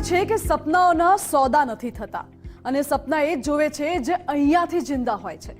કહેવાય છે કે સપનાઓના સોદા નથી થતા અને સપના એ જ જોવે છે જે અહીંયાથી જિંદા હોય છે.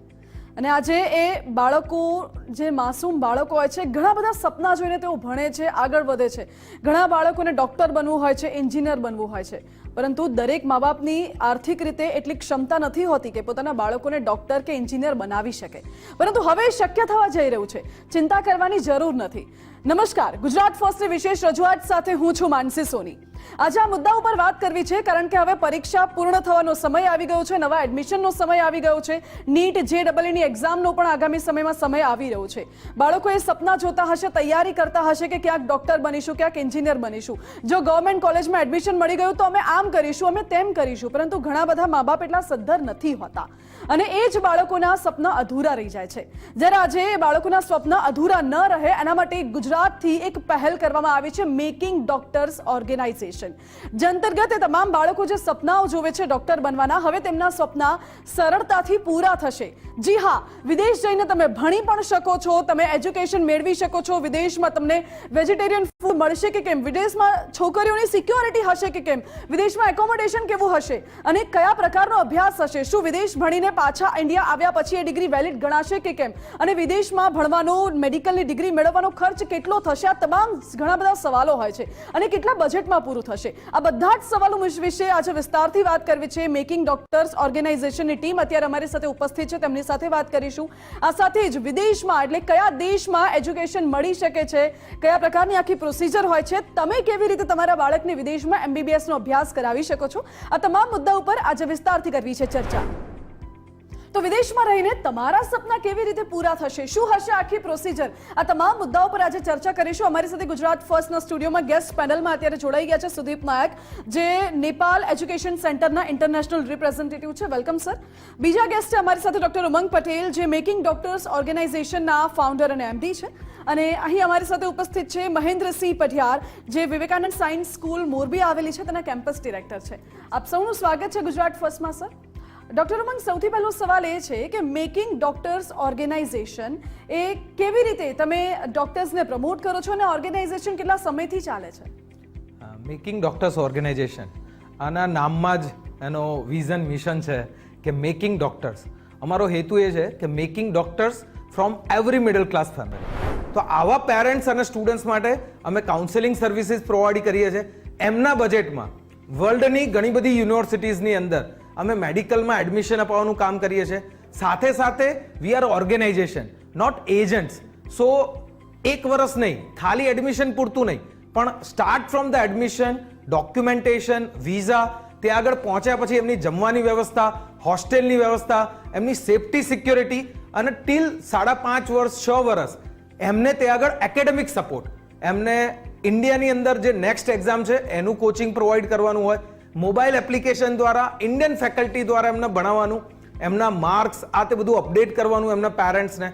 અને આજે એ બાળકો, જે માસૂમ બાળકો હોય છે, ઘણા બધા સપના જોઈને તેઓ ભણે છે, આગળ વધે છે. ઘણા બાળકોને ડૉક્ટર બનવું હોય છે, એન્જિનિયર બનવું હોય છે, પરંતુ દરેક મા બાપની આર્થિક રીતે એટલી ક્ષમતા નથી હોતી કે પોતાના બાળકોને ડૉક્ટર કે એન્જિનિયર બનાવી શકે. પરંતુ હવે શક્ય થવા જઈ રહ્યું છે. ચિંતા કરવાની જરૂર નથી. નમસ્કાર, ગુજરાત ફર્સ્ટની વિશેષ રજૂઆત સાથે હું છું માનસી સોની. આજે આ મુદ્દા ઉપર વાત કરવી છે કારણ કે હવે પરીક્ષા પૂર્ણ થવાનો સમય આવી ગયો છે, નવા એડમિશનનો સમય આવી ગયો છે, નીટ JEEની એક્ઝામનો પણ આગામી સમયમાં સમય આવી રહ્યો છે. બાળકોએ સપના જોતા હશે, તૈયારી કરતા હશે કે ક્યાંક ડૉક્ટર બનીશું, ક્યાંક એન્જિનિયર બનીશું, જો ગવર્મેન્ટ કોલેજમાં એડમિશન મળી ગયું તો અમે આમ કરીશું, અમે તેમ કરીશું. પરંતુ ઘણા બધા મા બાપ એટલા સદ્ધર નથી હોતા અને એ જ બાળકોના સપના અધૂરા રહી જાય છે. જ્યારે આજે એ બાળકોના સપના અધૂરા ન રહે એના માટે ગુજરાતથી એક પહેલ કરવામાં આવી છે, મેકિંગ ડોક્ટર્સ ઓર્ગેનાઇઝેશન. જે અંતર્ગત એ તમામ બાળકો જે સપનાઓ જોવે છે ડોક્ટર બનવાના, હવે તેમના સપના સરળતાથી પૂરા થશે. જી હા, વિદેશ જઈને તમે ભણી પણ શકો છો, તમે એજ્યુકેશન મેળવી શકો છો. વિદેશમાં તમને વેજીટેરિયન ફૂડ મળશે કે કેમ, વિદેશમાં છોકરીઓની સિક્યોરિટી હશે કે કેમ, વિદેશમાં એકોમોડેશન કેવું હશે અને કયા પ્રકારનો અભ્યાસ હશે, શું વિદેશ ભણીને પાછા ઇન્ડિયા આવ્યા પછી એ ડિગ્રી વેલિડ ગણાશે કે કેમ, અને વિદેશમાં ભણવાનો, મેડિકલની ડિગ્રી મેળવવાનો ખર્ચ કેટલો થશે, આ તમામ ઘણા બધા સવાલો હોય છે અને કેટલા બજેટમાં પૂરું થશે. આ બધા જ સવાલો વિશે આજે વિસ્તારથી વાત કરવી છે. મેકિંગ ડોક્ટર્સ ઓર્ગેનાઇઝેશનની ટીમ અત્યારે અમારી સાથે ઉપસ્થિત છે, તેમની સાથે વાત કરીશું. આ સાથે જ વિદેશમાં, એટલે કયા દેશમાં એજ્યુકેશન મળી શકે છે, કયા પ્રકારની આખી પ્રોસિજર હોય છે, તમે કેવી રીતે તમારા બાળકને વિદેશમાં MBBS નો અભ્યાસ કરાવી શકો છો, આ તમામ મુદ્દા ઉપર આજે વિસ્તારથી કરવી છે ચર્ચા. તો વિદેશમાં રહીને તમારા સપના કેવી રીતે પૂરા થશે, શું હશે આખી પ્રોસિજર, આ તમામ મુદ્દાઓ પર આજે ચર્ચા કરીશું. અમારી સાથે ગુજરાત ફર્સ્ટના સ્ટુડિયોમાં ગેસ્ટ પેનલમાં અત્યારે જોડાઈ ગયા છે સુદીપ નાયક, જે નેપાલ એજ્યુકેશન સેન્ટરના ઇન્ટરનેશનલ રિપ્રેઝેન્ટેટિવ છે. Welcome sir. બીજા ગેસ્ટ છે અમારી સાથે ડોક્ટર ઉમંગ પટેલ, જે મેકિંગ ડોક્ટર્સ ઓર્ગેનાઇઝેશનના ફાઉન્ડર અને MD છે. અને અહીં અમારી સાથે ઉપસ્થિત છે મહેન્દ્રસિંહ પઢિયાર, જે વિવેકાનંદ સાયન્સ સ્કૂલ મોરબી આવેલી છે તેના કેમ્પસ ડિરેક્ટર છે. આપ સૌનું સ્વાગત છે ગુજરાત ફર્સ્ટમાં. સર, ડૉક્ટર ઉમંગ, સૌથી પહેલો સવાલ એ છે કે મેકિંગ ડોક્ટર્સ ઓર્ગેનાઇઝેશન એ કેવી રીતે તમે ડોક્ટર્સને પ્રમોટ કરો છો અને ઓર્ગેનાઇઝેશન કેટલા સમયથી ચાલે છે? મેકિંગ ડોક્ટર્સ ઓર્ગેનાઇઝેશન, આના નામમાં જ એનો વિઝન મિશન છે કે મેકિંગ ડોક્ટર્સ. અમારો હેતુ એ છે કે making doctors from every middle class family. તો આવા પેરેન્ટ્સ અને સ્ટુડન્ટ્સ માટે અમે કાઉન્સેલિંગ સર્વિસીસ પ્રોવાઈડ કરીએ છીએ. એમના બજેટમાં વર્લ્ડની ઘણી બધી યુનિવર્સિટીઝની અંદર અમે મેડિકલમાં એડમિશન અપાવવાનું કામ કરીએ છીએ. સાથે સાથે we are organisation, not agents. So એક વર્ષ નહીં, ખાલી એડમિશન પૂરતું નહીં, પણ start from the admission, documentation, visa, ત્યાં આગળ પહોંચ્યા પછી એમની જમવાની વ્યવસ્થા, હોસ્ટેલની વ્યવસ્થા, એમની સેફટી સિક્યોરિટી અને ટીલ 5.5 વર્ષ 6 વર્ષ એમને ત્યાં આગળ એકેડેમિક સપોર્ટ, એમને ઇન્ડિયાની અંદર જે નેક્સ્ટ એક્ઝામ છે એનું કોચિંગ પ્રોવાઈડ કરવાનું હોય, મોબાઈલ એપ્લિકેશન દ્વારા ઇન્ડિયન ફેકલ્ટી દ્વારા એમને ભણાવવાનું, એમના માર્ક્સ આ તે બધું અપડેટ કરવાનું એમના પેરેન્ટ્સને.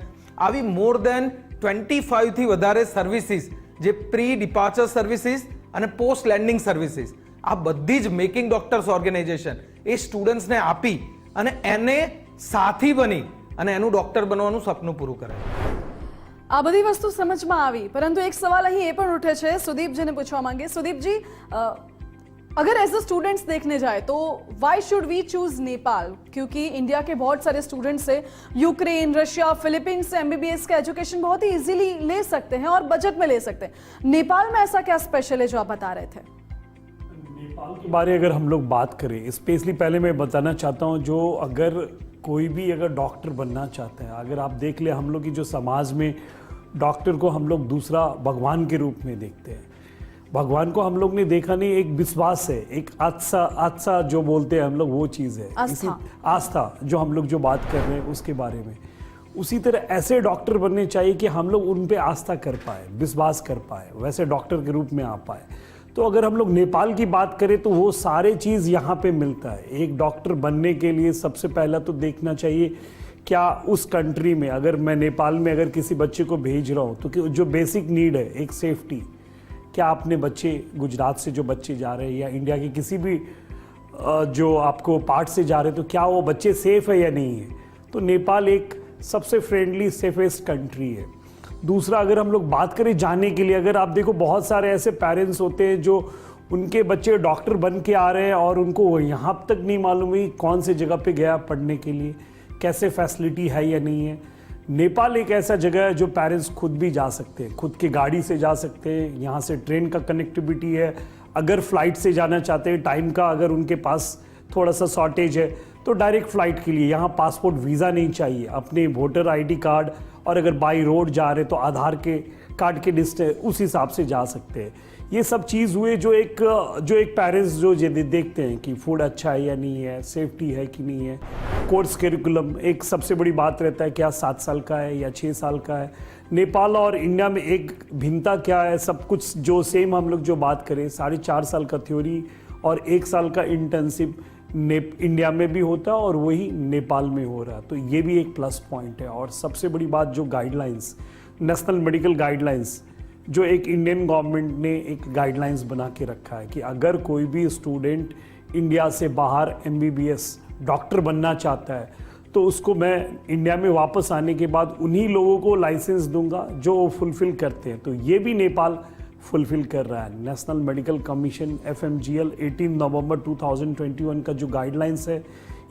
આવી મોર દેન 25 થી વધારે સર્વિસીસ, જે પ્રી ડિપાર્ચર સર્વિસીસ અને પોસ્ટ લેન્ડિંગ સર્વિસીસ, આ બધી જ મેકિંગ ડોક્ટર્સ ઓર્ગેનાઇઝેશન એ સ્ટુડન્ટ્સને આપી અને એને સાથી બની અને એનું ડોક્ટર બનવાનું સપનું પૂરું કરે. આ બધી વસ્તુ સમજમાં આવી, પરંતુ એક સવાલ અહીં એ પણ ઉઠે છે, સુદીપજીને પૂછવા માંગે. સુદીપજી, अगर एज अ स्टूडेंट्स देखने जाए तो why should we choose Nepal, क्योंकि इंडिया के बहुत सारे स्टूडेंट्स हैं, यूक्रेन, रशिया, फिलीपींस से MBBS का एजुकेशन बहुत ही इजीली ले सकते हैं और बजट में ले सकते हैं. नेपाल में ऐसा क्या स्पेशल है जो आप बता रहे थे? नेपाल के बारे अगर हम लोग बात करें स्पेशली, पहले मैं बताना चाहता हूँ, जो अगर कोई भी अगर डॉक्टर बनना चाहते हैं, अगर आप देख ले हम लोग की जो समाज में डॉक्टर को हम लोग दूसरा भगवान के रूप में देखते हैं. भगवान को हम लोग ने देखा नहीं, एक विश्वास है, एक आस्था जो बोलते हैं हम लोग, वो चीज़ है, आस्था जो हम लोग जो बात कर रहे हैं उसके बारे में. उसी तरह ऐसे डॉक्टर बनने चाहिए कि हम लोग उन पे आस्था कर पाए, विश्वास कर पाए, वैसे डॉक्टर के रूप में आ पाए. तो अगर हम लोग नेपाल की बात करें तो वो सारे चीज़ यहाँ पे मिलता है. एक डॉक्टर बनने के लिए सबसे पहला तो देखना चाहिए क्या उस कंट्री में, अगर मैं नेपाल में अगर किसी बच्चे को भेज रहा हूँ तो जो बेसिक नीड है, एक सेफ्टी, क्या अपने बच्चे गुजरात से जो बच्चे जा रहे हैं या इंडिया के किसी भी जो आपको पार्ट से जा रहे हैं, तो क्या वो बच्चे सेफ है या नहीं है. तो नेपाल एक सबसे फ्रेंडली सेफेस्ट कंट्री है. दूसरा, अगर हम लोग बात करें जाने के लिए, अगर आप देखो बहुत सारे ऐसे पेरेंट्स होते हैं जो उनके बच्चे डॉक्टर बन के आ रहे हैं और उनको यहाँ तक नहीं मालूम है कौन से जगह पे गया पढ़ने के लिए, कैसे फैसिलिटी है या नहीं है। नेपाल एक ऐसा जगह है जो पेरेंट्स खुद भी जा सकते हैं, खुद की गाड़ी से जा सकते हैं, यहाँ से ट्रेन का कनेक्टिविटी है। अगर फ्लाइट से जाना चाहते हैं, टाइम का अगर उनके पास थोड़ा सा शॉर्टेज है तो डायरेक्ट फ्लाइट के लिए यहाँ पासपोर्ट वीज़ा नहीं चाहिए, अपने वोटर आईडी कार्ड और अगर बाई रोड जा रहे तो आधार के कार्ड के डिस्टेंस उस हिसाब से जा सकते हैं। ये सब चीज़ हुए जो एक पेरेंट्स जो देखते हैं कि फूड अच्छा है या नहीं है, सेफ्टी है कि नहीं है। कोर्स करिकुलम एक सबसे बड़ी बात रहता है, क्या 7 साल का है या 6 साल का है। नेपाल और इंडिया में एक भिन्नता क्या है, सब कुछ जो सेम हम लोग जो बात करें 4.5 साल का थ्योरी और 1 साल का इंटर्नशिप इंडिया में भी होता है और वही नेपाल में हो रहा है, तो ये भी एक प्लस पॉइंट है। और सबसे बड़ी बात जो गाइडलाइंस, नेशनल मेडिकल गाइडलाइंस, जो एक इंडियन गवर्नमेंट ने एक गाइडलाइंस बना के रखा है कि अगर कोई भी स्टूडेंट इंडिया से बाहर MBBS डॉक्टर बनना चाहता है तो उसको मैं इंडिया में वापस आने के बाद उन्हीं लोगों को लाइसेंस दूंगा जो वो फुलफिल करते हैं, तो ये भी नेपाल फुलफिल कर रहा है। नेशनल मेडिकल कमीशन FMGL 18 नवंबर 2021 का जो गाइडलाइंस है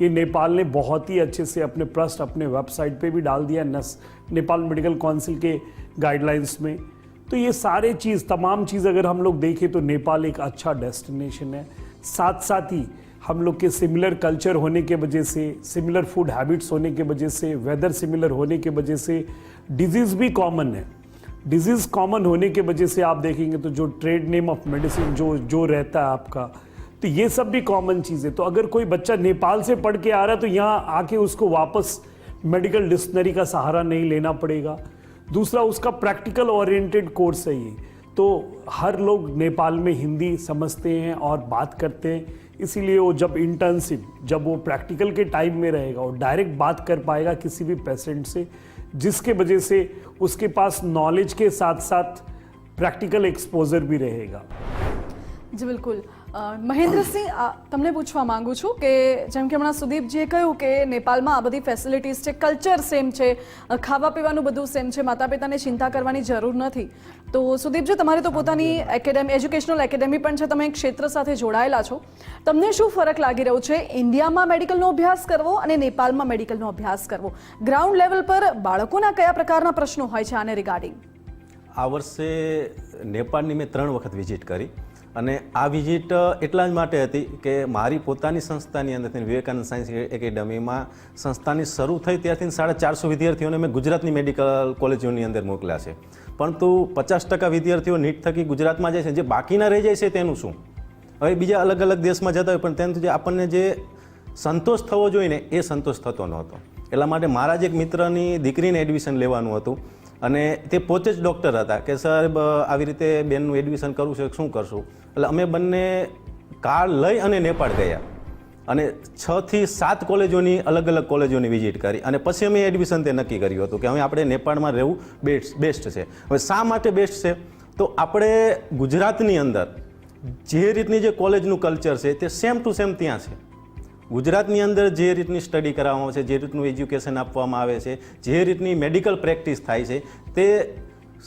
ये नेपाल ने बहुत ही अच्छे से अपने ट्रस्ट अपने वेबसाइट पे भी डाल दिया नेपाल मेडिकल काउंसिल के गाइडलाइंस में। तो ये सारे चीज़ तमाम चीज़ अगर हम लोग देखें तो नेपाल एक अच्छा डेस्टिनेशन है। साथ साथ ही हम लोग के सिमिलर कल्चर होने के वजह से, सिमिलर फूड हैबिट्स होने के वजह से, वेदर सिमिलर होने के वजह से डिजीज़ भी कॉमन है। डिजीज़ कॉमन होने के वजह से आप देखेंगे तो जो ट्रेड नेम ऑफ मेडिसिन जो रहता है आपका, तो ये सब भी कॉमन चीज़ है। तो अगर कोई बच्चा नेपाल से पढ़ के आ रहा है तो यहाँ आके उसको वापस मेडिकल डिक्शनरी का सहारा नहीं लेना पड़ेगा। दूसरा उसका प्रैक्टिकल ओरिएंटेड कोर्स है ये, तो हर लोग नेपाल में हिंदी समझते हैं और बात करते हैं, इसीलिए वो जब इंटर्नशिप जब वो प्रैक्टिकल के टाइम में रहेगा वो डायरेक्ट बात कर पाएगा किसी भी पेशेंट से, जिसके वजह से उसके पास नॉलेज के साथ साथ प्रैक्टिकल एक्सपोजर भी रहेगा। જી બિલકુલ મહેન્દ્રસિંહ તમને પૂછવા માંગુ છું કે જેમ કે હમણાં સુદીપજીએ કહ્યું કે નેપાળમાં આ બધી ફેસિલિટીઝ છે, કલ્ચર સેમ છે, ખાવા પીવાનું બધું સેમ છે, માતા પિતાને ચિંતા કરવાની જરૂર નથી। તો સુદીપજી તમારે તો પોતાની એજ્યુકેશનલ એકેડેમી પણ છે, તમે એક ક્ષેત્ર સાથે જોડાયેલા છો, તમને શું ફરક લાગી રહ્યો છે ઇન્ડિયામાં મેડિકલનો અભ્યાસ કરવો અને નેપાળમાં મેડિકલનો અભ્યાસ કરવો? ગ્રાઉન્ડ લેવલ પર બાળકોના કયા પ્રકારના પ્રશ્નો હોય છે આને રિગાર્ડિંગ? આ વર્ષે નેપાળની મેં 3 વખત વિઝિટ કરી અને આ વિઝિટ એટલા જ માટે હતી કે મારી પોતાની સંસ્થાની અંદરથી વિવેકાનંદ સાયન્સ એકેડમીમાં સંસ્થાની શરૂ થઈ ત્યારથી 450 વિદ્યાર્થીઓને મેં ગુજરાતની મેડિકલ કોલેજોની અંદર મોકલ્યા છે, પરંતુ 50% વિદ્યાર્થીઓ નીટ થકી ગુજરાતમાં જાય છે, જે બાકીના રહી જાય છે તેનું શું? હવે બીજા અલગ અલગ દેશમાં જતા હોય પણ તેનું જે આપણને જે સંતોષ થવો જોઈએ ને એ સંતોષ થતો નહોતો। એટલા માટે મારા જ એક મિત્રની દીકરીને એડમિશન લેવાનું હતું અને તે પોતે જ ડૉક્ટર હતા કે સાહેબ આવી રીતે બેનનું એડમિશન કરવું છે, શું કરશું? એટલે અમે બંને કાર લઈ અને નેપાળ ગયા અને 6 થી 7 કોલેજોની અલગ અલગ કોલેજોની વિઝિટ કરી અને પછી અમે એડમિશન તે નક્કી કર્યું હતું કે હવે આપણે નેપાળમાં રહેવું બેસ્ટ છે। હવે શા માટે બેસ્ટ છે? તો આપણે ગુજરાતની અંદર જે રીતની જે કોલેજનું કલ્ચર છે તે સેમ ટુ સેમ ત્યાં છે। ગુજરાતની અંદર જે રીતની સ્ટડી કરાવવામાં આવે છે, જે રીતનું એજ્યુકેશન આપવામાં આવે છે, જે રીતની મેડિકલ પ્રેક્ટિસ થાય છે તે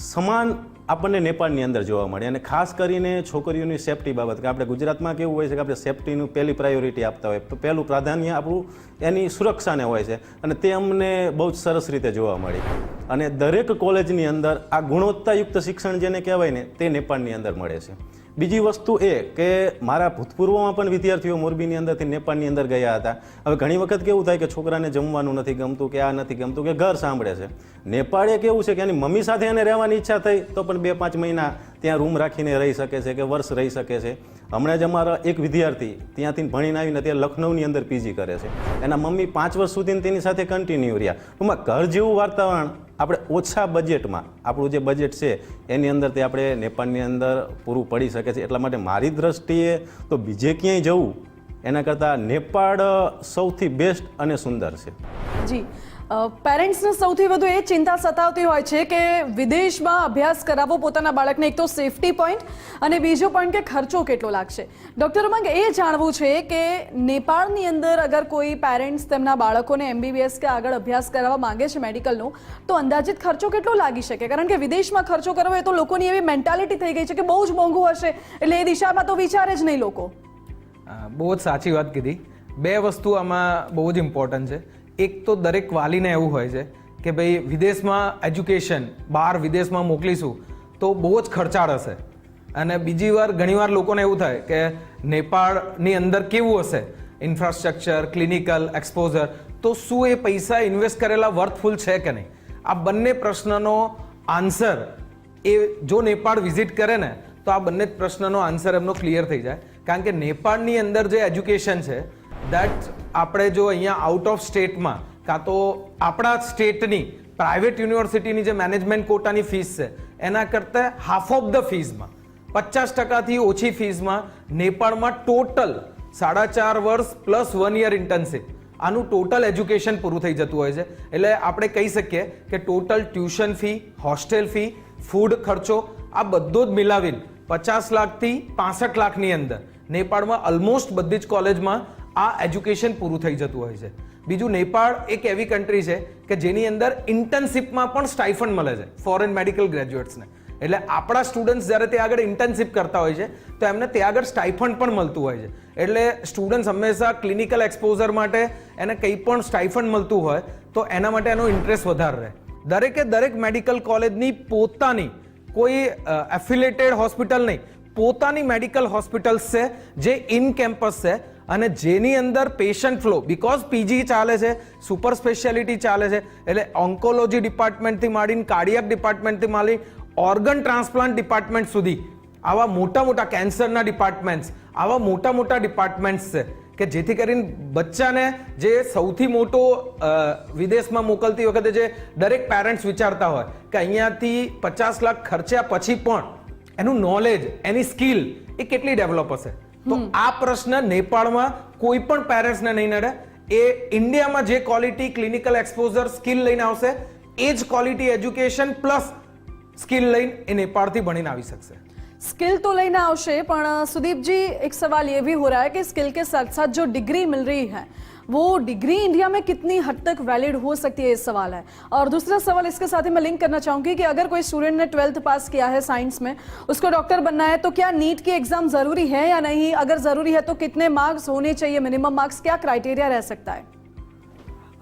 સમાન આપણને નેપાળની અંદર જોવા મળે। અને ખાસ કરીને છોકરીઓની સેફટી બાબત, કે આપણે ગુજરાતમાં કેવું હોય છે કે આપણે સેફટીનું પહેલી પ્રાયોરિટી આપતા હોય, પહેલું પ્રાધાન્ય આપણું એની સુરક્ષાને હોય છે અને તે અમને બહુ જ સરસ રીતે જોવા મળી। અને દરેક કોલેજની અંદર આ ગુણવત્તાયુક્ત શિક્ષણ જેને કહેવાય ને તે નેપાળની અંદર મળે છે। બીજી વસ્તુ એ કે મારા ભૂતપૂર્વમાં પણ વિદ્યાર્થીઓ મોરબીની અંદરથી નેપાળની અંદર ગયા હતા। હવે ઘણી વખત કેવું થાય કે છોકરાને જમવાનું નથી ગમતું કે આ નથી ગમતું કે ઘર સાંભળે છે, નેપાળે કેવું છે કે એની મમ્મી સાથે એને રહેવાની ઈચ્છા થઈ તો પણ 2-5 મહિના ત્યાં રૂમ રાખીને રહી શકે છે કે વર્ષ રહી શકે છે। હમણાં જ અમારા એક વિદ્યાર્થી ત્યાંથી ભણીને આવીને ત્યાં લખનૌની અંદર PG કરે છે, એના મમ્મી 5 વર્ષ સુધી તેની સાથે કન્ટિન્યુ રહ્યા। ટૂંકમાં ઘર જેવું વાતાવરણ આપણે ઓછા બજેટમાં, આપણું જે બજેટ છે એની અંદર તે આપણે નેપાળની અંદર પૂરું પડી શકે છે। એટલા માટે મારી દ્રષ્ટિએ તો બીજે ક્યાંય જવું એના કરતાં નેપાળ સૌથી બેસ્ટ અને સુંદર છે। જી પેરેન્ટ્સને સૌથી વધુ એ ચિંતા સતાવતી હોય છે કે વિદેશમાં અભ્યાસ કરાવવો પોતાના બાળકને, એક તો સેફટી પોઈન્ટ અને બીજો પોઈન્ટ કે ખર્ચો કેટલો લાગશે. ડૉક્ટર ઉમંગ, એ જાણવું છે કે નેપાળની અંદર અગર કોઈ પેરેન્ટ્સ તેમના બાળકોને MBBS કે આગળ અભ્યાસ કરાવવા માંગે છે મેડિકલનો, તો અંદાજિત ખર્ચો કેટલો લાગી શકે? કારણ કે વિદેશમાં ખર્ચો કરવો એ તો લોકોની એવી મેન્ટાલિટી થઈ ગઈ છે કે બહુ જ મોંઘું હશે, એટલે એ દિશામાં તો વિચારે જ નહીં લોકો. બહુ જ સાચી વાત કીધી. બે વસ્તુ આમાં બહુ જ ઇમ્પોર્ટન્ટ છે. એક તો દરેક વાલીને એવું હોય છે કે ભાઈ વિદેશમાં એજ્યુકેશન, બહાર વિદેશમાં મોકલીશું તો બહુ જ ખર્ચાળ હશે. અને બીજી વાર ઘણીવાર લોકોને એવું થાય કે નેપાળની અંદર કેવું હશે ઇન્ફ્રાસ્ટ્રક્ચર, ક્લિનિકલ એક્સપોઝર, તો શું એ પૈસા ઇન્વેસ્ટ કરેલા વર્થફુલ છે કે નહીં. આ બંને પ્રશ્નનો આન્સર એ જો નેપાળ વિઝિટ કરે ને તો આ બંને પ્રશ્નનો આન્સર એમનો ક્લિયર થઈ જાય. કારણ કે નેપાળની અંદર જે એજ્યુકેશન છે દેટ આપણે જો અહીંયા આઉટ ઓફ સ્ટેટમાં કાં તો આપણા સ્ટેટની પ્રાઇવેટ યુનિવર્સિટીની જે મેનેજમેન્ટ કોટાની ફીસ છે એના કરતાં હાફ ઓફ ધ ફીઝમાં, 50%થી ઓછી ફીઝમાં નેપાળમાં ટોટલ 4.5 વર્ષ પ્લસ 1 યર ઇન્ટર્નશિપ આનું ટોટલ એજ્યુકેશન પૂરું થઈ જતું હોય છે. એટલે આપણે કહી શકીએ કે total tuition fee, hostel fee, food ખર્ચો આ બધો જ મિલાવીને 50 લાખથી 65 લાખની અંદર નેપાળમાં ઓલમોસ્ટ બધી જ કોલેજમાં આ એજ્યુકેશન પૂરું થઈ જતું હોય છે. બીજું, નેપાળ એક એવી કન્ટ્રી છે કે જેની અંદર ઇન્ટર્નશિપમાં પણ સ્ટાઇફન્ડ મળે છે ફોરેન મેડિકલ ગ્રેજ્યુએટ્સને. એટલે આપણા સ્ટુડન્ટ્સ જ્યારે ત્યાં આગળ ઇન્ટર્નશિપ કરતા હોય છે તો એમને ત્યાં આગળ સ્ટાઇફન્ડ પણ મળતું હોય છે. એટલે સ્ટુડન્ટ્સ હંમેશા ક્લિનિકલ એક્સપોઝર માટે એને કંઈ પણ સ્ટાઇફન્ડ મળતું હોય તો એના માટે એનો ઇન્ટરેસ્ટ વધારે રહે. દરેકે દરેક મેડિકલ કોલેજની પોતાની કોઈ એફિલેટેડ હોસ્પિટલ નહીં, પોતાની મેડિકલ હોસ્પિટલ્સ છે જે ઇન કેમ્પસ છે અને જેની અંદર પેશન્ટ ફ્લો, બીકોઝ પીજી ચાલે છે, સુપર સ્પેશિયાલિટી ચાલે છે, એટલે ઓન્કોલોજી ડિપાર્ટમેન્ટથી માંડીને કાર્ડિયાક ડિપાર્ટમેન્ટથી માંડી ઓર્ગન ટ્રાન્સપ્લાન્ટ ડિપાર્ટમેન્ટ સુધી આવા મોટા મોટા કેન્સરના ડિપાર્ટમેન્ટ્સ, આવા મોટા મોટા ડિપાર્ટમેન્ટ્સ છે કે જેથી કરીને બચ્ચાને જે સૌથી મોટો વિદેશમાં મોકલતી વખતે જે દરેક પેરેન્ટ્સ વિચારતા હોય કે અહીંયાથી 50 લાખ ખર્ચ્યા પછી પણ એનું નોલેજ, એની સ્કિલ એ કેટલી ડેવલપ હશે. તો આ પ્રશ્ન નેપાળમાં કોઈ પણ પેરેન્ટ્સને નહીં નડે. એ ઇન્ડિયામાં જે ક્વોલિટી ક્લિનિકલ એક્સપોઝર સ્કિલ લઈને આવશે એ જ ક્વોલિટી એજ્યુકેશન પ્લસ સ્કિલ લઈને એ નેપાળથી भणीने આવી શકશે. स्किल तो लेने आवश्य, पण सुदीप जी एक सवाल ये भी हो रहा है कि स्किल के साथ साथ जो डिग्री मिल रही है वो डिग्री इंडिया में कितनी हद तक वैलिड हो सकती है, ये सवाल है. और दूसरा सवाल इसके साथ ही मैं लिंक करना चाहूँगी कि अगर कोई स्टूडेंट ने 12th पास किया है साइंस में, उसको डॉक्टर बनना है, तो क्या नीट की एग्जाम ज़रूरी है या नहीं? अगर ज़रूरी है तो कितने मार्क्स होने चाहिए, मिनिमम मार्क्स, क्या क्राइटेरिया रह सकता है?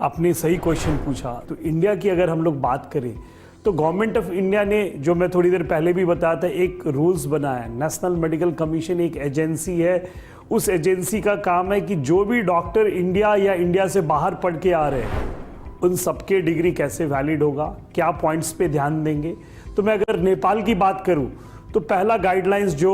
आपने सही क्वेश्चन पूछा. तो इंडिया की अगर हम लोग बात करें तो गवर्नमेंट ऑफ इंडिया ने, जो मैं थोड़ी देर पहले भी बताया था, एक रूल्स बनाया है. नेशनल मेडिकल कमीशन एक एजेंसी है. उस एजेंसी का काम है कि जो भी डॉक्टर इंडिया या इंडिया से बाहर पढ़ के आ रहे हैं उन सबके डिग्री कैसे वैलिड होगा, क्या पॉइंट्स पे ध्यान देंगे. तो मैं अगर नेपाल की बात करूं तो पहला गाइडलाइंस जो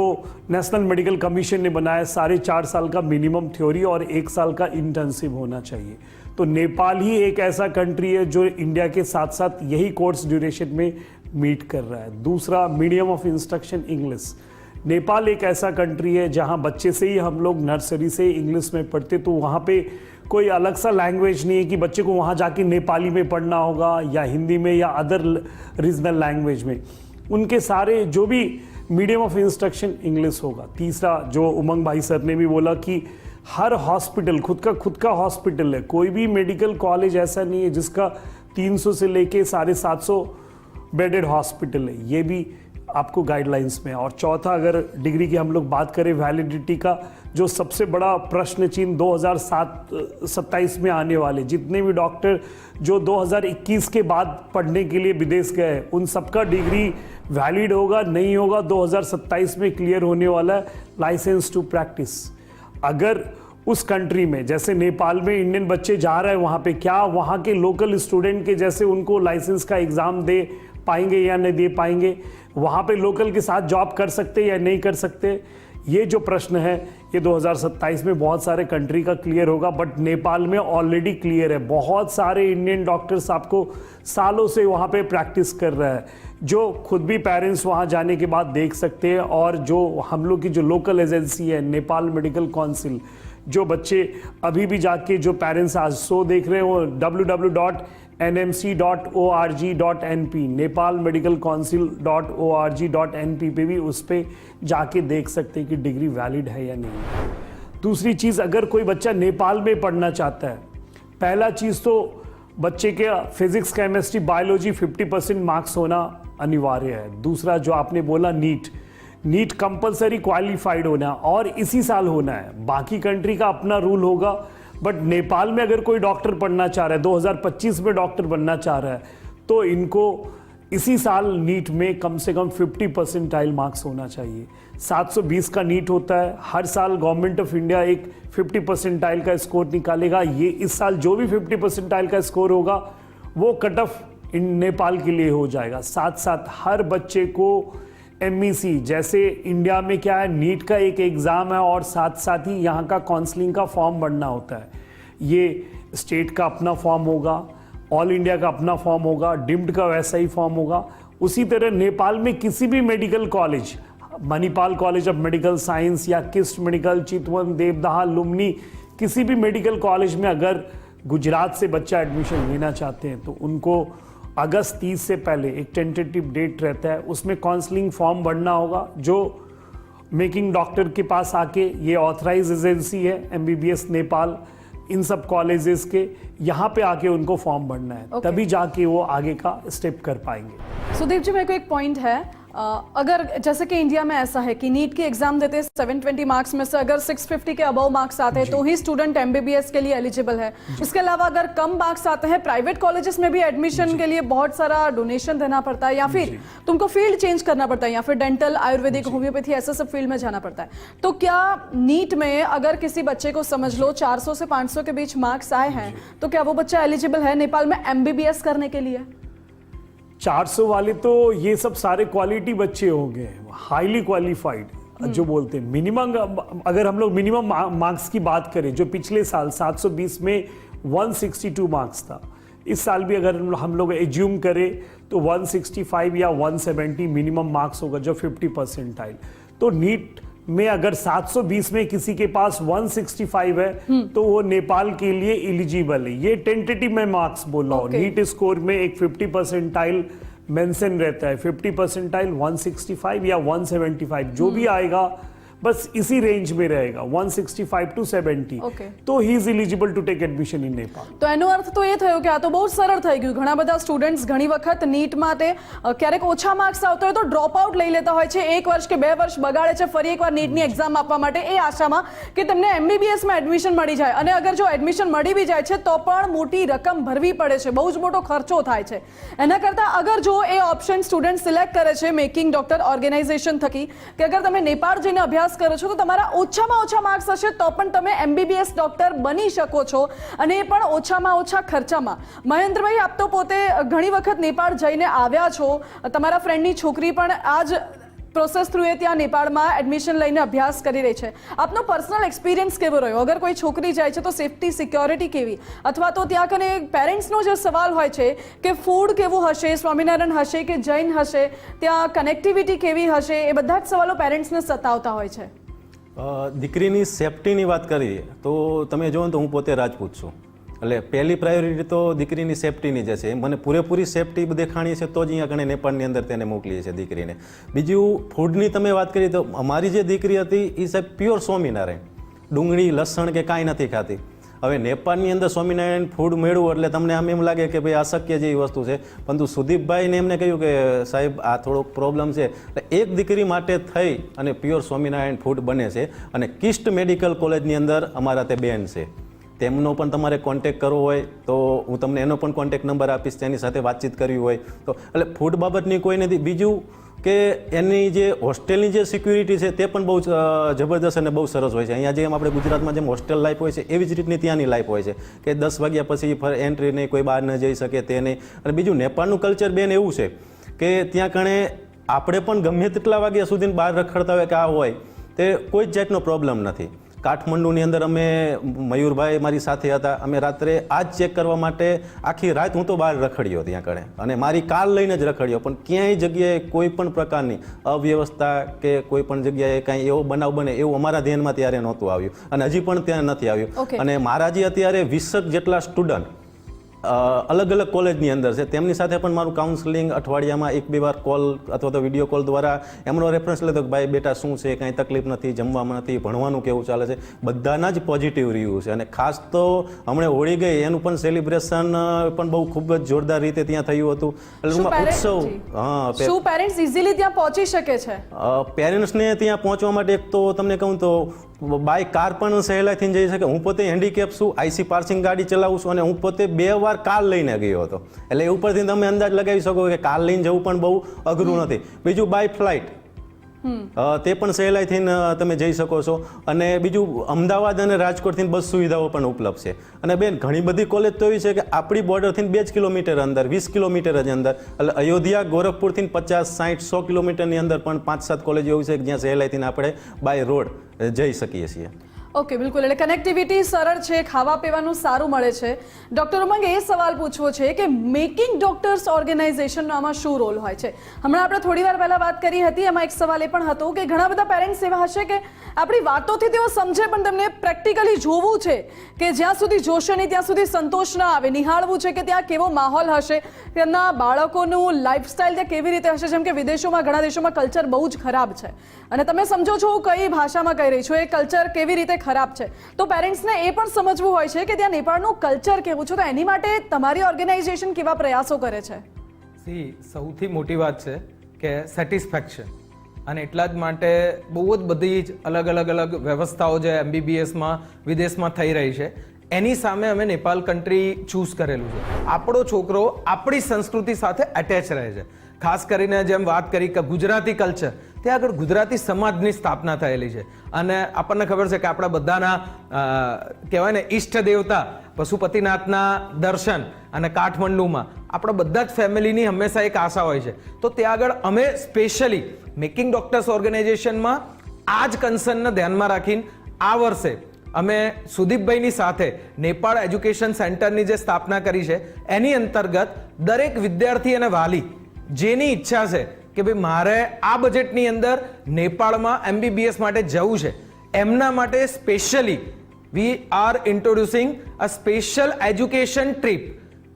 नेशनल मेडिकल कमीशन ने बनाया, 4.5 साल का मिनिमम थ्योरी और 1 साल का इंटर्नशिप होना चाहिए. तो नेपाल ही एक ऐसा कंट्री है जो इंडिया के साथ साथ यही कोर्स ड्यूरेशन में मीट कर रहा है. दूसरा, medium of instruction English. Nepal एक ऐसा कंट्री है जहां बच्चे से ही हम लोग नर्सरी से इंग्लिश में पढ़ते, तो वहां पे कोई अलग सा लैंग्वेज नहीं है कि बच्चे को वहां जाके नेपाली में पढ़ना होगा या हिंदी में या अदर रीजनल लैंग्वेज में. उनके सारे जो भी मीडियम ऑफ इंस्ट्रक्शन इंग्लिश होगा. तीसरा, जो उमंग भाई सर ने भी बोला कि हर हॉस्पिटल खुद का हॉस्पिटल है. कोई भी मेडिकल कॉलेज ऐसा नहीं है जिसका 300 से लेके 750 बेडेड हॉस्पिटल है. ये भी आपको गाइडलाइंस में. और चौथा, अगर डिग्री की हम लोग बात करें वैलिडिटी का, जो सबसे बड़ा प्रश्न चिन्ह 2027 में आने वाले जितने भी डॉक्टर जो 2021 के बाद पढ़ने के लिए विदेश गए, उन सबका डिग्री वैलिड होगा नहीं होगा 2027 में क्लियर होने वाला है. Licence to practise. अगर उस कंट्री में, जैसे नेपाल में इंडियन बच्चे जा रहे हैं वहाँ पे, क्या वहाँ के लोकल स्टूडेंट के जैसे उनको लाइसेंस का एग्ज़ाम दे पाएंगे या नहीं दे पाएंगे, वहाँ पे लोकल के साथ जॉब कर सकते या नहीं कर सकते, ये जो प्रश्न है ये 2027 में बहुत सारे कंट्री का क्लियर होगा. बट नेपाल में ऑलरेडी क्लियर है. बहुत सारे इंडियन डॉक्टर्स आपको सालों से वहाँ पे प्रैक्टिस कर रहे हैं, जो खुद भी पेरेंट्स वहाँ जाने के बाद देख सकते हैं. और जो हम लोग की जो लोकल एजेंसी है नेपाल मेडिकल काउंसिल, जो बच्चे अभी भी जाके जो पेरेंट्स आज शो देख रहे हैं वो nmc.org.np nepalmedicalcouncil.org.np पे भी उस पर जाके देख सकते हैं कि डिग्री वैलिड है या नहीं। दूसरी चीज़, अगर कोई बच्चा नेपाल में पढ़ना चाहता है, पहला चीज़ तो बच्चे के फिजिक्स केमिस्ट्री बायोलॉजी 50% मार्क्स होना अनिवार्य है। दूसरा जो आपने बोला नीट कंपलसरी क्वालिफाइड होना है और इसी साल होना है। बाकी कंट्री का अपना रूल होगा, बट नेपाल में अगर कोई डॉक्टर पढ़ना चाह रहा है, 2025 में डॉक्टर बनना चाह रहा है, तो इनको इसी साल नीट में कम से कम 50 परसेंटाइल मार्क्स होना चाहिए। 720 का नीट होता है, हर साल गवर्नमेंट ऑफ इंडिया एक 50 परसेंटाइल का स्कोर निकालेगा। ये इस साल जो भी 50 परसेंटाइल का स्कोर होगा वो कट ऑफ इन नेपाल के लिए हो जाएगा। साथ साथ हर बच्चे को MEC, जैसे इंडिया में क्या है, नीट का एक एग्ज़ाम है और साथ साथ ही यहाँ का काउंसलिंग का फॉर्म भरना होता है। ये स्टेट का अपना फॉर्म होगा, ऑल इंडिया का अपना फॉर्म होगा, डिम्ड का वैसा ही फॉर्म होगा। उसी तरह नेपाल में किसी भी medical college, Manipal college of medical science या किस्ट मेडिकल, चितवन, देवदहा, लुम्बिनी, किसी भी मेडिकल कॉलेज में अगर गुजरात से बच्चा एडमिशन लेना चाहते हैं तो उनको अगस्त 30 से पहले एक टेंटेटिव डेट रहता है, उसमें काउंसलिंग फॉर्म भरना होगा। जो मेकिंग डॉक्टर के पास आके, ये ऑथराइज एजेंसी है MBBS नेपाल, इन सब कॉलेजेस के यहाँ पे आके उनको फॉर्म भरना है। तभी जाके वो आगे का स्टेप कर पाएंगे। सुदीप जी, मेरे को एक पॉइंट है, अगर जैसे कि इंडिया में ऐसा है कि नीट की एग्जाम देते हैं 720 मार्क्स में से अगर 650 के अबव मार्क्स आते हैं तो ही स्टूडेंट MBBS के लिए एलिजिबल है। इसके अलावा अगर कम मार्क्स आते हैं, प्राइवेट कॉलेजेस में भी एडमिशन के लिए बहुत सारा डोनेशन देना पड़ता है, या फिर तुमको फील्ड चेंज करना पड़ता है, या फिर डेंटल, आयुर्वेदिक, होम्योपैथी, ऐसे सब फील्ड में जाना पड़ता है। तो क्या नीट में अगर किसी बच्चे को समझ लो 400 से 500 के बीच मार्क्स आए हैं तो क्या वो बच्चा एलिजिबल है नेपाल में MBBS करने के लिए? 400 वाले तो ये सब सारे क्वालिटी बच्चे होंगे, हाईली क्वालिफाइड जो बोलते हैं। मिनिमम, अगर हम लोग मिनिमम मार्क्स की बात करें, जो पिछले साल 720 में 162 मार्क्स था, इस साल भी अगर हम लोग एज्यूम करें तो 165 या 170 मिनिमम मार्क्स होगा, जो 50 परसेंटाइल। तो नीट में अगर 720 में किसी के पास 165 है तो वो नेपाल के लिए एलिजिबल है। ये टेंटेटिव में मार्क्स बोल रहा हूँ। नीट स्कोर में एक 50 परसेंटाइल मेंशन रहता है, 50 परसेंटाइल 165 या 175 जो भी आएगा बस इसी रेंज में रहेगा, 165 to 70। તો he is eligible to take admission in Nepal. તો એનો અર્થ તો એ થયો કે આ તો બહુ સરળ થઈ ગયું. ઘણા બધા સ્ટુડન્ટ્સ ઘણી વખત નીટ માટે ક્યારેક ઓછા માર્ક્સ આવતો હોય તો ડ્રોપ આઉટ લઈ લેતા હોય છે, 1 વર્ષ કે 2 વર્ષ બગાડે છે ફરી એકવાર નીટની એક્ઝામ આપવા માટે એ આશામાં કે તેમને MBBS માં એડમિશન મળી જાય. અને અગર જો એડમિશન મળી બી જાય છે તો પણ મોટી રકમ ભરવી પડે છે, બહુ જ મોટો ખર્ચો થાય છે. એના કરતાં અગર જો એ ઓપ્શન સ્ટુડન્ટ સિલેક્ટ કરે છે મેકિંગ ડોક્ટર ઓર્ગેનાઇઝેશન થકી કે અગર તમે નેપાળ જઈને અભ્યાસ કરો છો તો તમારા ઓછામાં ઓછા માર્ક્સ હશે તો પણ તમે MBBS ડોક્ટર બની શકો છો, અને એ પણ ઓછામાં ઓછા ખર્ચામાં. મહેન્દ્રભાઈ, આપ તો પોતે ઘણી વખત નેપાળ જઈને આવ્યા છો, તમારા ફ્રેન્ડની છોકરી પણ આ જ પ્રોસેસ થ્રુ એ ત્યાં નેપાળમાં એડમિશન લઈને અભ્યાસ કરી રહી છે. આપનો પર્સનલ એક્સપિરિયન્સ કેવો રહ્યો? અગર કોઈ છોકરી જાય છે તો સેફટી સિક્યોરિટી કેવી, અથવા તો ત્યાં કને પેરેન્ટ્સનો જે સવાલ હોય છે કે ફૂડ કેવું હશે, સ્વામિનારાયણ હશે કે જૈન હશે, ત્યાં કનેક્ટિવિટી કેવી હશે, એ બધા જ સવાલો પેરેન્ટ્સને સતાવતા હોય છે. દીકરીની સેફટીની વાત કરીએ તો તમે જુઓ તો હું પોતે રાજપૂત છું, એટલે પહેલી પ્રાયોરિટી તો દીકરીની સેફટીની જ છે. મને પૂરેપૂરી સેફટી દેખાણી છે તો જ અહીંયા ઘણે નેપાળની અંદર તેને મોકલીએ છીએ દીકરીને. બીજું ફૂડની તમે વાત કરી તો અમારી જે દીકરી હતી એ સાહેબ પ્યોર સ્વામિનારાયણ, ડુંગળી લસણ કે કાંઈ નથી ખાતી. હવે નેપાળની અંદર સ્વામિનારાયણ ફૂડ મેળવું એટલે તમને આમ એમ લાગે કે ભાઈ અશક્ય જેવી વસ્તુ છે, પરંતુ સુદીપભાઈને એમને કહ્યું કે સાહેબ આ થોડોક પ્રોબ્લેમ છે, એટલે એક દીકરી માટે થઈ અને પ્યોર સ્વામિનારાયણ ફૂડ બને છે. અને કિસ્ટ મેડિકલ કોલેજની અંદર અમારા તે બેન છે, તેમનો પણ તમારે કોન્ટેક્ટ કરવો હોય તો હું તમને એનો પણ કોન્ટેક્ટ નંબર આપીશ, તેની સાથે વાતચીત કરવી હોય તો. એટલે ફૂડ બાબતની કોઈ નથી. બીજું કે એની જે હોસ્ટેલની જે સિક્યુરિટી છે તે પણ બહુ જબરદસ્ત અને બહુ સરસ હોય છે. અહીંયા જેમ આપણે ગુજરાતમાં જેમ હોસ્ટેલ લાઈફ હોય છે એવી જ રીતની ત્યાંની લાઈફ હોય છે કે 10 વાગ્યા પછી એન્ટ્રી નહીં, કોઈ બહાર ન જઈ શકે તે નહીં. અને બીજું નેપાળનું કલ્ચર બેન એવું છે કે ત્યાં કણે આપણે પણ ગમે તેટલા વાગ્યા સુધી બહાર રખડતા હોય કે આ હોય તે કોઈ જ જાતનો પ્રોબ્લેમ નથી. કાઠમંડુની અંદર અમે મયુરભાઈ મારી સાથે હતા, અમે રાત્રે આ જ ચેક કરવા માટે આખી રાત હું તો બહાર રખડ્યો ત્યાં કણે, અને મારી કાર લઈને જ રખડ્યો, પણ ક્યાંય જગ્યાએ કોઈ પણ પ્રકારની અવ્યવસ્થા કે કોઈ પણ જગ્યાએ કાંઈ એવો બનાવ બને એવું અમારા ધ્યાનમાં ત્યારે નહોતું આવ્યું, અને હજી પણ ત્યાં નથી આવ્યું. અને મારા જે અત્યારે 20 જેટલા સ્ટુડન્ટ અલગ અલગ કોલેજની અંદર છે તેમની સાથે પણ મારું કાઉન્સેલિંગ અઠવાડિયામાં 1-2 વાર કોલ અથવા તો વિડીયો કોલ દ્વારા એમનો રેફરન્સ લેતો કે ભાઈ બેટા શું છે, કાંઈ તકલીફ નથી, જમવામાં નથી, ભણવાનું કેવું ચાલે છે, બધાના જ પોઝિટિવ રિવ્યૂ છે. અને ખાસ તો હમણાં હોળી ગઈ એનું પણ સેલિબ્રેશન પણ બહુ ખૂબ જ જોરદાર રીતે ત્યાં થયું હતું. શું ઉત્સવ શું પેરેન્ટ્સ ઇઝીલી ત્યાં પહોંચી શકે છે? પેરેન્ટ્સને ત્યાં પહોંચવા માટે એક તો તમને કહું તો બાય કાર પણ સહેલાઈથી જઈ શકે. હું પોતે હેન્ડીકેપ છું, આઈસી પાર્સિંગ ગાડી ચલાવું છું અને હું પોતે 2 વાર કાર લઈને ગયો હતો. એટલે એ ઉપરથી તમે અંદાજ લગાવી શકો કે કાર લઈને જવું પણ બહુ અઘરું નથી. બીજું બાય ફ્લાઇટ તે પણ સહેલાઈથી તમે જઈ શકો છો. અને બીજું અમદાવાદ અને રાજકોટથી બસ સુવિધાઓ પણ ઉપલબ્ધ છે. અને બેન ઘણી બધી કોલેજ તો એવી છે કે આપણી બોર્ડરથી 2 જ કિલોમીટર અંદર, 20 કિલોમીટર જ અંદર, એટલે અયોધ્યા ગોરખપુરથી 50, 60, 100 કિલોમીટરની અંદર પણ 5-7 કોલેજ એવી છે કે જ્યાં સહેલાઈથી આપણે બાય રોડ જઈ શકીએ છીએ. ઓકે, બિલકુલ. એટલે કનેક્ટિવિટી સરળ છે, ખાવા પીવાનું સારું મળે છે. ડૉક્ટર ઉમંગ, એ સવાલ પૂછવો છે કે મેકિંગ ડોક્ટર્સ ઓર્ગેનાઇઝેશનનો આમાં શું રોલ હોય છે? હમણાં આપણે થોડી વાર પહેલાં વાત કરી હતી, એમાં એક સવાલ એ પણ હતો કે ઘણા બધા પેરેન્ટ્સ એવા હશે કે આપણી વાતોથી તેઓ સમજે પણ તેમને પ્રેક્ટિકલી જોવું છે કે જ્યાં સુધી જોશે નહીં ત્યાં સુધી સંતોષ ના આવે. નિહાળવું છે કે ત્યાં કેવો માહોલ હશે, તેમના બાળકોનું લાઈફસ્ટાઈલ ત્યાં કેવી રીતે હશે. જેમ કે વિદેશોમાં, ઘણા દેશોમાં કલ્ચર બહુ જ ખરાબ છે અને તમે સમજો છો હું કઈ ભાષામાં કહી રહી છું, એ કલ્ચર કેવી રીતે ખરાબ છે. તો પેરેન્ટ્સને એ પણ સમજવું હોય છે કે ત્યાં નેપાળનું કલ્ચર કેવું છે. તો એની માટે તમારી ઓર્ગેનાઇઝેશન કેવા પ્રયાસો કરે છે? સૌથી મોટી વાત છે કે સેટિસ્ફેક્શન. અને એટલા જ માટે બહુ જ બધી જ અલગ વ્યવસ્થાઓ જે MBBSમાં વિદેશમાં થઈ રહી છે એની સામે અમે નેપાળ કન્ટ્રી ચૂઝ કરેલું છે. આપણો છોકરો આપણી સંસ્કૃતિ સાથે અટેચ રહે છે. ખાસ કરીને જેમ વાત કરી કે ગુજરાતી કલ્ચર, ત્યાં આગળ ગુજરાતી સમાજની સ્થાપના થયેલી છે. અને આપણને ખબર છે કે આપણા બધાના કહેવાય ને ઈષ્ટ દેવતા પશુપતિનાથના દર્શન અને કાઠમંડુમાં આપણા બધા જ ફેમિલીની હંમેશા એક આશા હોય છે. તો ત્યાં આગળ અમે સ્પેશિયલી મેકિંગ ડોક્ટર્સ ઓર્ગેનાઇઝેશનમાં આ જ કન્સર્નને ધ્યાનમાં રાખીને આ વર્ષે અમે સુદીપભાઈની સાથે નેપાળ એજ્યુકેશન સેન્ટરની જે સ્થાપના કરી છે એની અંતર્ગત દરેક વિદ્યાર્થી અને વાલી જેની ઈચ્છા છે કે ભાઈ મારે આ બજેટની અંદર નેપાળમાં MBBS માટે જવું છે, એમના માટે specially we are ઇન્ટ્રોડ્યુસિંગ a special education trip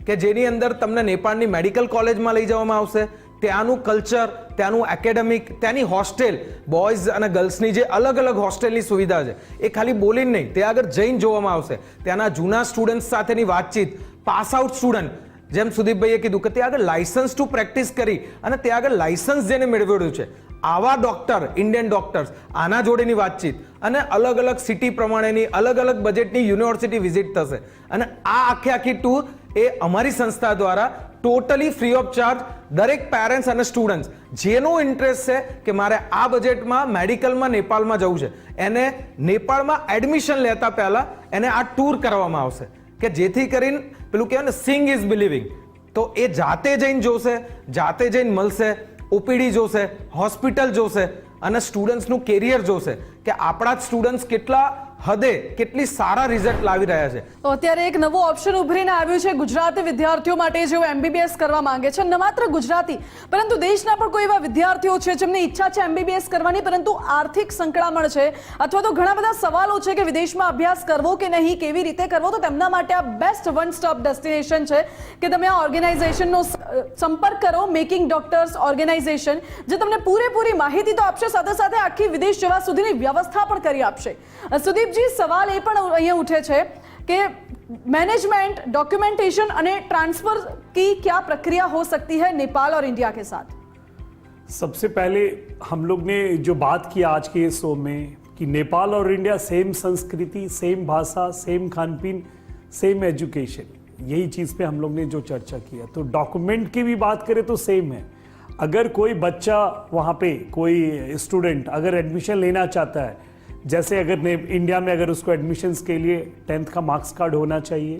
કે જેની અંદર તમને નેપાળની મેડિકલ કોલેજમાં લઈ જવામાં આવશે. ત્યાંનું કલ્ચર, ત્યાંનું એકેડેમિક, ત્યાંની હોસ્ટેલ, બોયઝ અને ગર્લ્સની જે અલગ હોસ્ટેલની સુવિધા છે એ ખાલી બોલીને નહીં, ત્યાં આગળ જઈને જોવામાં આવશે. ત્યાંના જૂના સ્ટુડન્ટ્સ સાથેની વાતચીત, પાસ આઉટ સ્ટુડન્ટ, જેમ સુદીપભાઈએ કીધું કે ત્યાં આગળ લાયસન્સ ટુ પ્રેક્ટિસ કરી અને ત્યાં આગળ લાયસન્સ જેને મેળવેલું છે આવા ડોક્ટર, ઇન્ડિયન ડોક્ટર્સ, આના જોડેની વાતચીત અને અલગ સિટી પ્રમાણેની અલગ બજેટની યુનિવર્સિટી વિઝિટ થશે. અને આ આખી ટૂર એ અમારી સંસ્થા દ્વારા ટોટલી ફ્રી ઓફ ચાર્જ દરેક પેરેન્ટ્સ અને સ્ટુડન્ટ્સ જેનું ઇન્ટરેસ્ટ છે કે મારે આ બજેટમાં મેડિકલમાં નેપાળમાં જવું છે એને નેપાળમાં એડમિશન લેતા પહેલા એને આ ટૂર કરવામાં આવશે કે જેથી કરીને પેલું કહેવાય ને સિંગ ઇઝ બિલીવિંગ. તો એ જાતે જઈને જોશે, જાતે જઈને મળશે, ઓપીડી જોશે, હોસ્પિટલ જોશે અને સ્ટુડન્ટ્સનું કેરિયર જોશે કે આપણા જ સ્ટુડન્ટ્સ કેટલા હદે કેટલી સારા રિઝલ્ટ લાવી રહ્યા છે. તો અત્યારે એક નવો ઓપ્શન ઉભરીને આવ્યું છે ગુજરાતી વિદ્યાર્થીઓ માટે જેઓ MBBS કરવા માંગે છે. ન માત્ર ગુજરાતી પરંતુ દેશના પણ કોઈ એવા વિદ્યાર્થીઓ છે જેમની ઈચ્છા છે MBBS કરવાની પરંતુ આર્થિક સંકળામણ છે અથવા તો ઘણા બધા સવાલો છે કે વિદેશમાં અભ્યાસ કરવો કે નહીં, કેવી રીતે કરવો. તો તેમના માટે આ બેસ્ટ વન સ્ટોપ ડેસ્ટિનેશન છે કે તમે આ ઓર્ગેનાઇઝેશનનો સંપર્ક કરો, મેકિંગ ડોક્ટર્સ ઓર્ગેનાઇઝેશન, જે તમને પૂરેપૂરી માહિતી તો આપશે, સાથે આખી વિદેશ જવા સુધીની વ્યવસ્થા પણ કરી આપશે. સુદીપજી, સવાલ એ પણ અહીંયા ઉઠે છે कि मैनेजमेंट, डॉक्यूमेंटेशन और ट्रांसफर की क्या प्रक्रिया हो सकती है नेपाल और इंडिया के साथ? सबसे पहले हम लोग ने जो बात की आज के शो में कि नेपाल और इंडिया सेम संस्कृति, सेम भाषा, सेम खान पीन, सेम एजुकेशन, यही चीज़ पे हम लोग ने जो चर्चा किया. तो डॉक्यूमेंट की भी बात करें तो सेम है. अगर कोई बच्चा वहाँ पे कोई स्टूडेंट अगर एडमिशन लेना चाहता है, जैसे अगर इंडिया में अगर उसको एडमिशन्स के लिए 10th का मार्क्स कार्ड होना चाहिए,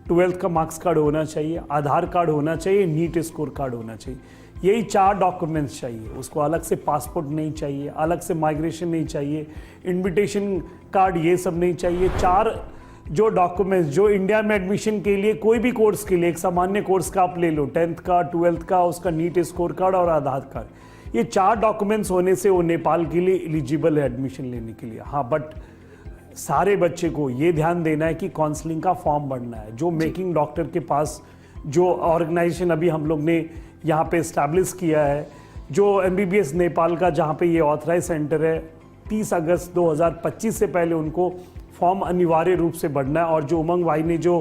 12th का मार्क्स कार्ड होना चाहिए, आधार कार्ड होना चाहिए, नीट स्कोर कार्ड होना चाहिए. यही 4 डॉक्यूमेंट्स चाहिए. उसको अलग से पासपोर्ट नहीं चाहिए, अलग से माइग्रेशन नहीं चाहिए, इनविटेशन कार्ड ये सब नहीं चाहिए. 4 जो डॉक्यूमेंट्स जो इंडिया में एडमिशन के लिए कोई भी कोर्स के लिए, एक सामान्य कोर्स का आप ले लो, 10th का, 12th का, उसका नीट स्कोर कार्ड और आधार कार्ड, ये 4 डॉक्यूमेंट्स होने से वो नेपाल के लिए एलिजिबल है एडमिशन लेने के लिए. हाँ, बट सारे बच्चे को ये ध्यान देना है कि काउंसलिंग का फॉर्म बनना है। जो मेकिंग डॉक्टर के पास जो ऑर्गेनाइजेशन अभी हम लोग ने यहाँ पे इस्टेब्लिश किया है, जो MBBS नेपाल का जहाँ पे ये ऑथराइज सेंटर है, 30 अगस्त 2025 से पहले उनको फॉर्म अनिवार्य रूप से बढ़ना है। और जो उमंग भाई ने जो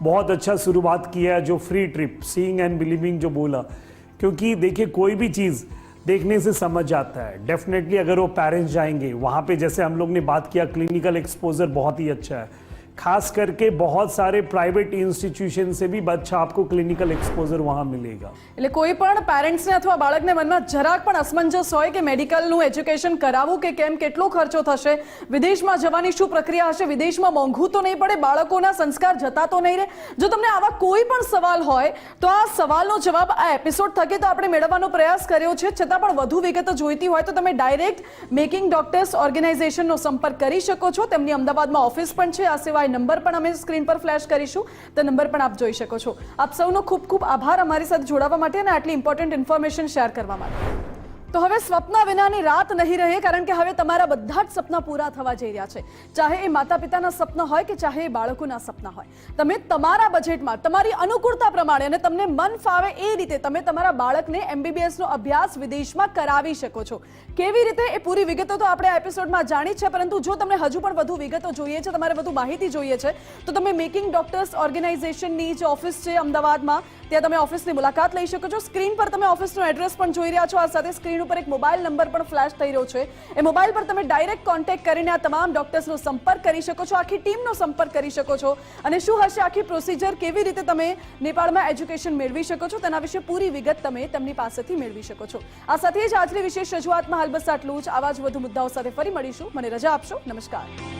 बहुत अच्छा शुरुआत किया है, जो free trip seeing and believing जो बोला, क्योंकि देखिए कोई भी चीज़ देखने से समझ आता है। डेफिनेटली अगर वो पेरेंट्स जाएंगे वहाँ पे, जैसे हम लोग ने बात किया, क्लिनिकल एक्सपोजर बहुत ही अच्छा है। खास करके बहुत सारे प्राइवेट इंस्टीट्यूशन से भी अच्छा आपको क्लिनिकल एक्सपोजर वहाँ मिलेगा। એટલે કોઈ પણ પેરેન્ટ્સને અથવા બાળકને મનમાં જરાક પણ અસમંજસ હોય કે મેડિકલનું એજ્યુકેશન કરાવવું કે કેમ, કેટલો ખર્ચો થશે, વિદેશમાં જવાની શું પ્રક્રિયા હશે, વિદેશમાં મોંઘું તો નહીં પડે, બાળકોના સંસ્કાર જતા તો નહીં રહે, જો તમને આવા કોઈ પણ સવાલ હોય તો આ સવાલનો જવાબ આ એપિસોડ થકી તો આપણે મેળવવાનો પ્રયાસ કર્યો છે। છતાં પણ વધુ વિગતો જોઈતી હોય તો તમે ડાયરેક્ટ મેકિંગ ડોક્ટર્સ ઓર્ગેનાઇઝેશનનો સંપર્ક કરી શકો છો। તેમની અમદાવાદમાં ઓફિસ પણ છે। આ સિવાય નંબર પણ અમે સ્ક્રીન પર ફ્લેશ કરીશું, તો નંબર પણ આપ જોઈ શકો છો। આપ સૌનો ખૂબ ખૂબ આભાર અમારી સાથે જોડાવા માટે અને આટલી ઇમ્પોર્ટન્ટ ઇન્ફોર્મેશન શેર કરવા માટે। તો હવે સ્વપ્ન વિનાની રાત નહીં રહે, કારણ કે હવે તમારા બધા જ સપના પૂરા થવા જઈ રહ્યા છે। ચાહે એ માતા પિતાના સપના હોય કે ચાહે એ બાળકોના સપના હોય, તમે તમારા બજેટમાં તમારી અનુકૂળતા પ્રમાણે અને તમને મન ફાવે એ રીતે તમે તમારા બાળકને MBBS નો અભ્યાસ વિદેશમાં કરાવી શકો છો। કેવી રીતે એ પૂરી વિગતો તો આપણે આ એપિસોડમાં જાણી છે, પરંતુ જો તમને હજુ પણ વધુ વિગતો જોઈએ છે, તમારે વધુ માહિતી જોઈએ છે, તો તમે મેકિંગ ડોક્ટર્સ ઓર્ગેનાઇઝેશનની જે ઓફિસ છે અમદાવાદમાં, ત્યાં તમે ઓફિસની મુલાકાત લઈ શકો છો। સ્ક્રીન પર તમે ઓફિસનો એડ્રેસ પણ જોઈ રહ્યા છો, આ સાથે સ્ક્રીન ઉપર એક મોબાઈલ નંબર પણ ફ્લેશ થઈ રહ્યો છે। એ મોબાઈલ પર તમે ડાયરેક્ટ કોન્ટેક્ટ કરીને આ તમામ ડોક્ટર્સનો સંપર્ક કરી શકો છો, આખી ટીમનો સંપર્ક કરી શકો છો, અને શું હશે આખી પ્રોસિજર, કેવી રીતે તમે નેપાળમાં એજ્યુકેશન મેળવી શકો છો, તેના વિશે પૂરી વિગત તમે તેમની પાસેથી મેળવી શકો છો। આ સાથે જ આજની વિશેષ રજૂઆતમાં હાલ બસ આટલું જ। આવા જ વધુ મુદ્દાઓ સાથે ફરી મળીશું। મને રજા આપશો। નમસ્કાર।